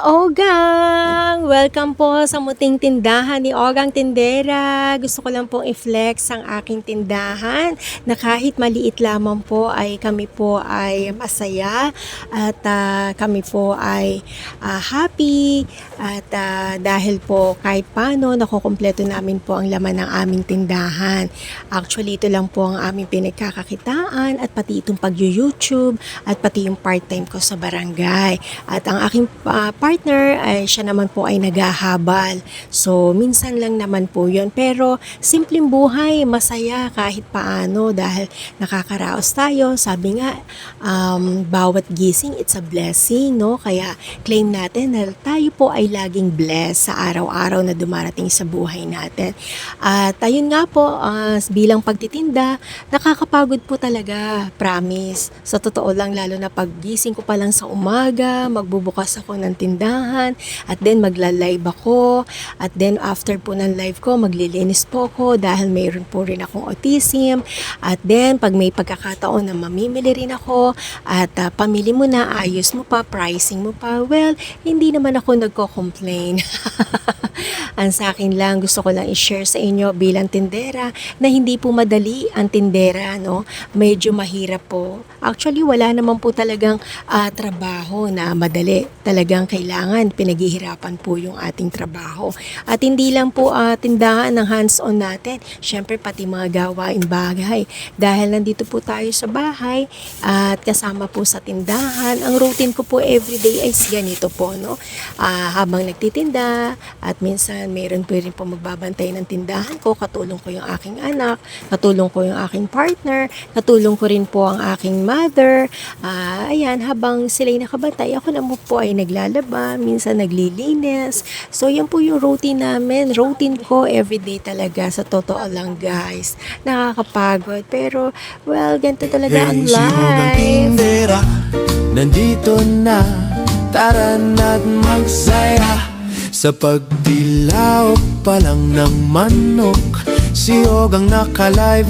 Ogang! Welcome po sa muting tindahan ni Ogang Tindera. Gusto ko lang pong i-flex ang aking tindahan na kahit maliit lamang po ay kami po ay masaya at kami po ay happy at dahil po kahit paano nakukumpleto namin po ang laman ng aming tindahan. Actually ito lang po ang aming pinagkakakitaan at pati itong pag-YouTube at pati yung part-time ko sa barangay. At ang aking partner ay siya naman po ay naghahabal. So minsan lang naman po yun. Pero simpleng buhay, masaya kahit paano dahil nakakaraos tayo. Sabi nga, bawat gising it's a blessing, no? Kaya claim natin na tayo po ay laging blessed sa araw-araw na dumarating sa buhay natin. At ayun nga po, bilang pagtitinda, nakakapagod po talaga, promise. Sa totoo lang, lalo na paggising ko pa lang sa umaga, magbubukas ako ng tindahan, at then magla-live ako, at then after po ng live ko, maglilinis po ako dahil mayroon po rin akong autism, at then pag may pagkakataon na mamimili rin ako, at pamili mo na, ayos mo pa, pricing mo pa, well, hindi naman ako nagko-complain. Ang sa akin lang, gusto ko lang i-share sa inyo bilang tindera na hindi po madali ang tindera, no? Medyo mahirap po. Actually, wala naman po talagang trabaho na madali. Talagang kailangan pinaghihirapan po yung ating trabaho. At hindi lang po tindahan ng hands-on natin. Siyempre, pati mga gawain bagay. Dahil nandito po tayo sa bahay at kasama po sa tindahan. Ang routine ko po everyday ay ganito po, no? Habang nagtitinda at minsan mayroon po rin po magbabantay ng tindahan ko, katulong ko yung aking anak, katulong ko yung aking partner, katulong ko rin po ang aking mother. Ayan, habang sila'y nakabantay, ako naman po ay naglalaba, minsan naglilinis. So, yan po yung routine namin. Routine ko everyday talaga. Sa totoo lang, guys. Nakakapagod. Pero, well, ganito talaga ang Si Ogang life. Tindera, nandito na, tara na't magsaya. Sa pagdilaw pa lang ng manok, si Ogang naka-live.